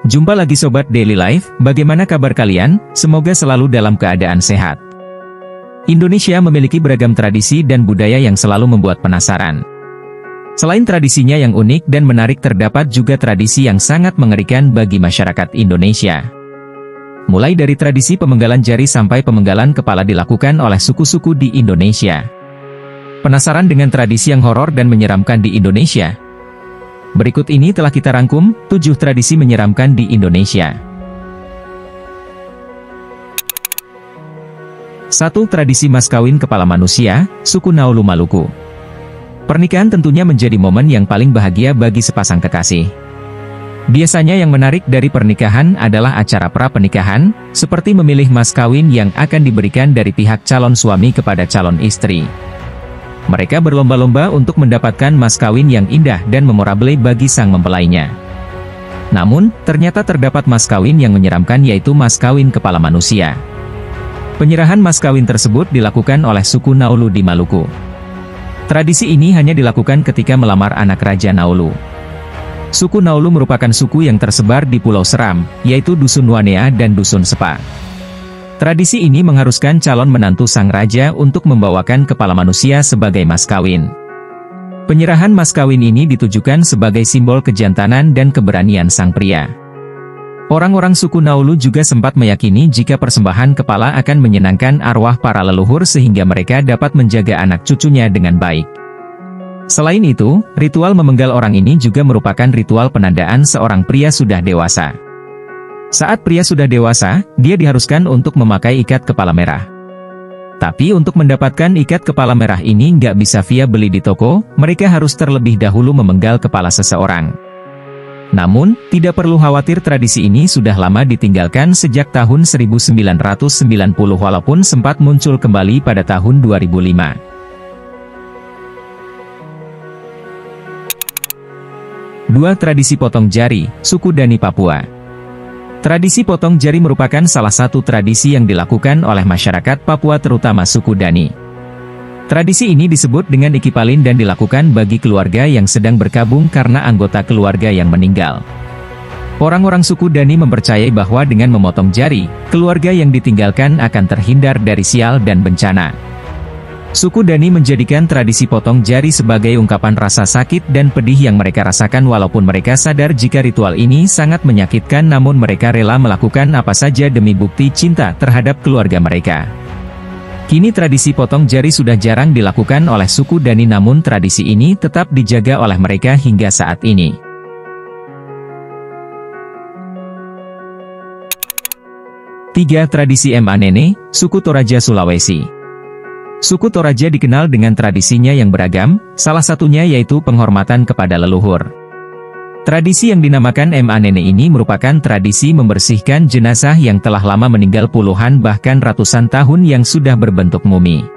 Jumpa lagi Sobat Daily Life, bagaimana kabar kalian? Semoga selalu dalam keadaan sehat. Indonesia memiliki beragam tradisi dan budaya yang selalu membuat penasaran. Selain tradisinya yang unik dan menarik, terdapat juga tradisi yang sangat mengerikan bagi masyarakat Indonesia. Mulai dari tradisi pemenggalan jari sampai pemenggalan kepala dilakukan oleh suku-suku di Indonesia. Penasaran dengan tradisi yang horor dan menyeramkan di Indonesia? Berikut ini telah kita rangkum, 7 tradisi menyeramkan di Indonesia. 1. Tradisi mas kawin kepala manusia, suku Naulu Maluku. Pernikahan tentunya menjadi momen yang paling bahagia bagi sepasang kekasih. Biasanya yang menarik dari pernikahan adalah acara pra-pernikahan, seperti memilih mas kawin yang akan diberikan dari pihak calon suami kepada calon istri. Mereka berlomba-lomba untuk mendapatkan mas kawin yang indah dan memorable bagi sang mempelainya. Namun, ternyata terdapat mas kawin yang menyeramkan, yaitu mas kawin kepala manusia. Penyerahan mas kawin tersebut dilakukan oleh suku Naulu di Maluku. Tradisi ini hanya dilakukan ketika melamar anak Raja Naulu. Suku Naulu merupakan suku yang tersebar di Pulau Seram, yaitu Dusun Wanea dan Dusun Sepa. Tradisi ini mengharuskan calon menantu sang raja untuk membawakan kepala manusia sebagai mas kawin. Penyerahan mas kawin ini ditujukan sebagai simbol kejantanan dan keberanian sang pria. Orang-orang suku Naulu juga sempat meyakini jika persembahan kepala akan menyenangkan arwah para leluhur sehingga mereka dapat menjaga anak cucunya dengan baik. Selain itu, ritual memenggal orang ini juga merupakan ritual penandaan seorang pria sudah dewasa. Saat pria sudah dewasa, dia diharuskan untuk memakai ikat kepala merah. Tapi untuk mendapatkan ikat kepala merah ini nggak bisa via beli di toko, mereka harus terlebih dahulu memenggal kepala seseorang. Namun, tidak perlu khawatir, tradisi ini sudah lama ditinggalkan sejak tahun 1990 walaupun sempat muncul kembali pada tahun 2005. 2. Tradisi potong jari, suku Dani Papua. Tradisi potong jari merupakan salah satu tradisi yang dilakukan oleh masyarakat Papua terutama suku Dani. Tradisi ini disebut dengan ikipalin dan dilakukan bagi keluarga yang sedang berkabung karena anggota keluarga yang meninggal. Orang-orang suku Dani mempercayai bahwa dengan memotong jari, keluarga yang ditinggalkan akan terhindar dari sial dan bencana. Suku Dani menjadikan tradisi potong jari sebagai ungkapan rasa sakit dan pedih yang mereka rasakan, walaupun mereka sadar jika ritual ini sangat menyakitkan, namun mereka rela melakukan apa saja demi bukti cinta terhadap keluarga mereka. Kini tradisi potong jari sudah jarang dilakukan oleh suku Dani, namun tradisi ini tetap dijaga oleh mereka hingga saat ini. 3. Tradisi Emanene, suku Toraja Sulawesi. Suku Toraja dikenal dengan tradisinya yang beragam, salah satunya yaitu penghormatan kepada leluhur. Tradisi yang dinamakan Emanene ini merupakan tradisi membersihkan jenazah yang telah lama meninggal puluhan bahkan ratusan tahun yang sudah berbentuk mumi.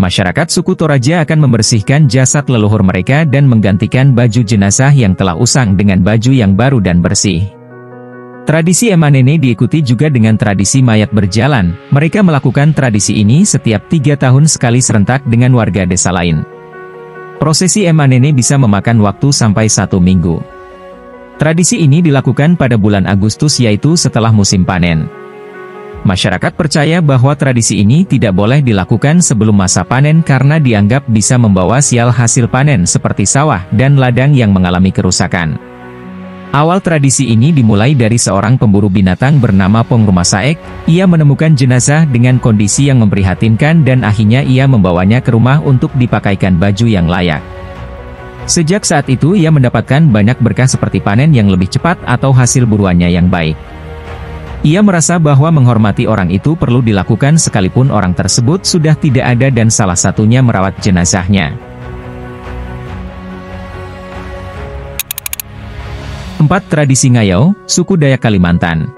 Masyarakat suku Toraja akan membersihkan jasad leluhur mereka dan menggantikan baju jenazah yang telah usang dengan baju yang baru dan bersih. Tradisi Emanene diikuti juga dengan tradisi mayat berjalan. Mereka melakukan tradisi ini setiap 3 tahun sekali serentak dengan warga desa lain. Prosesi Emanene bisa memakan waktu sampai 1 minggu. Tradisi ini dilakukan pada bulan Agustus, yaitu setelah musim panen. Masyarakat percaya bahwa tradisi ini tidak boleh dilakukan sebelum masa panen karena dianggap bisa membawa sial hasil panen seperti sawah dan ladang yang mengalami kerusakan. Awal tradisi ini dimulai dari seorang pemburu binatang bernama Pong Rumasaek. Ia menemukan jenazah dengan kondisi yang memprihatinkan dan akhirnya ia membawanya ke rumah untuk dipakaikan baju yang layak. Sejak saat itu ia mendapatkan banyak berkah seperti panen yang lebih cepat atau hasil buruannya yang baik. Ia merasa bahwa menghormati orang itu perlu dilakukan sekalipun orang tersebut sudah tidak ada dan salah satunya merawat jenazahnya. 4. Tradisi Ngayau, suku Dayak Kalimantan.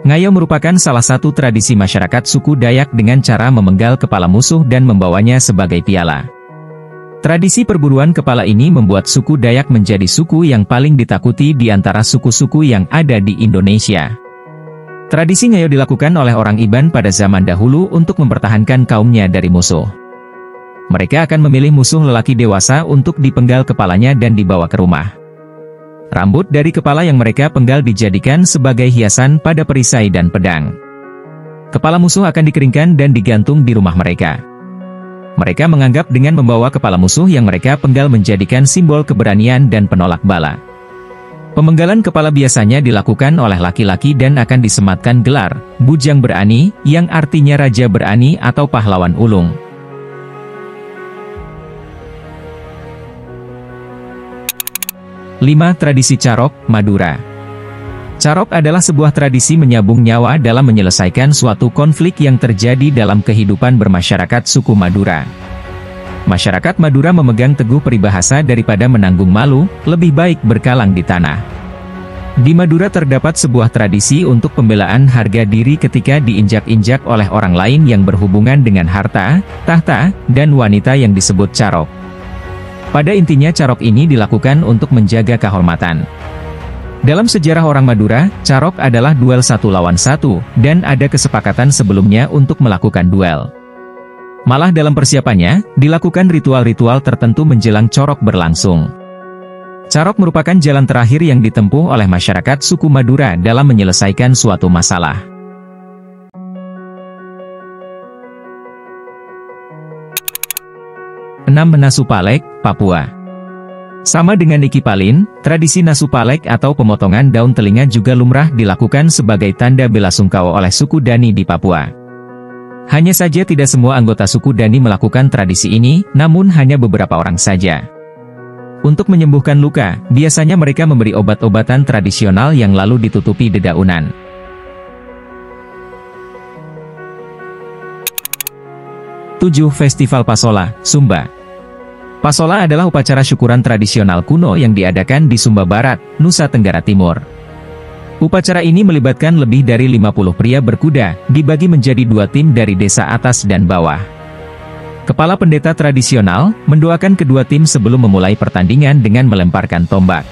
Ngayau merupakan salah satu tradisi masyarakat suku Dayak dengan cara memenggal kepala musuh dan membawanya sebagai piala. Tradisi perburuan kepala ini membuat suku Dayak menjadi suku yang paling ditakuti di antara suku-suku yang ada di Indonesia. Tradisi Ngayau dilakukan oleh orang Iban pada zaman dahulu untuk mempertahankan kaumnya dari musuh. Mereka akan memilih musuh lelaki dewasa untuk dipenggal kepalanya dan dibawa ke rumah. Rambut dari kepala yang mereka penggal dijadikan sebagai hiasan pada perisai dan pedang. Kepala musuh akan dikeringkan dan digantung di rumah mereka. Mereka menganggap dengan membawa kepala musuh yang mereka penggal menjadikan simbol keberanian dan penolak bala. Pemenggalan kepala biasanya dilakukan oleh laki-laki dan akan disematkan gelar, Bujang Berani, yang artinya Raja Berani atau Pahlawan Ulung. 5. Tradisi Carok, Madura. Carok adalah sebuah tradisi menyambung nyawa dalam menyelesaikan suatu konflik yang terjadi dalam kehidupan bermasyarakat suku Madura. Masyarakat Madura memegang teguh peribahasa daripada menanggung malu, lebih baik berkalang di tanah. Di Madura terdapat sebuah tradisi untuk pembelaan harga diri ketika diinjak-injak oleh orang lain yang berhubungan dengan harta, tahta, dan wanita yang disebut carok. Pada intinya carok ini dilakukan untuk menjaga kehormatan. Dalam sejarah orang Madura, carok adalah duel 1 lawan 1, dan ada kesepakatan sebelumnya untuk melakukan duel. Malah dalam persiapannya, dilakukan ritual-ritual tertentu menjelang corok berlangsung. Carok merupakan jalan terakhir yang ditempuh oleh masyarakat suku Madura dalam menyelesaikan suatu masalah. Menasu Palek, Papua. Sama dengan Iki Palin, tradisi nasu palek atau pemotongan daun telinga juga lumrah dilakukan sebagai tanda belasungkawa oleh suku Dani di Papua. Hanya saja tidak semua anggota suku Dani melakukan tradisi ini, namun hanya beberapa orang saja. Untuk menyembuhkan luka, biasanya mereka memberi obat-obatan tradisional yang lalu ditutupi dedaunan. 7. Festival Pasola, Sumba. Pasola adalah upacara syukuran tradisional kuno yang diadakan di Sumba Barat, Nusa Tenggara Timur. Upacara ini melibatkan lebih dari 50 pria berkuda, dibagi menjadi 2 tim dari desa atas dan bawah. Kepala pendeta tradisional, mendoakan kedua tim sebelum memulai pertandingan dengan melemparkan tombak.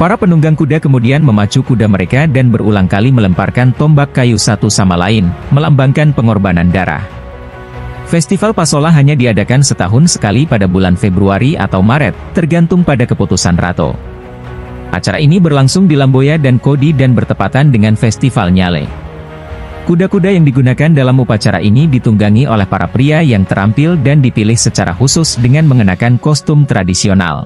Para penunggang kuda kemudian memacu kuda mereka dan berulang kali melemparkan tombak kayu satu sama lain, melambangkan pengorbanan darah. Festival Pasola hanya diadakan setahun sekali pada bulan Februari atau Maret, tergantung pada keputusan Rato. Acara ini berlangsung di Lamboya dan Kodi dan bertepatan dengan Festival Nyale. Kuda-kuda yang digunakan dalam upacara ini ditunggangi oleh para pria yang terampil dan dipilih secara khusus dengan mengenakan kostum tradisional.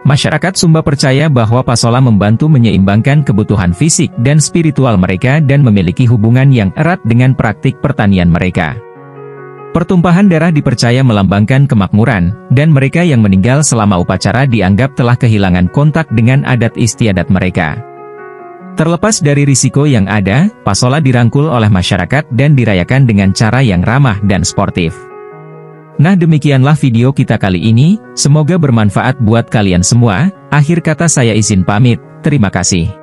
Masyarakat Sumba percaya bahwa Pasola membantu menyeimbangkan kebutuhan fisik dan spiritual mereka dan memiliki hubungan yang erat dengan praktik pertanian mereka. Pertumpahan darah dipercaya melambangkan kemakmuran, dan mereka yang meninggal selama upacara dianggap telah kehilangan kontak dengan adat istiadat mereka. Terlepas dari risiko yang ada, Pasola dirangkul oleh masyarakat dan dirayakan dengan cara yang ramah dan sportif. Nah, demikianlah video kita kali ini, semoga bermanfaat buat kalian semua. Akhir kata saya izin pamit, terima kasih.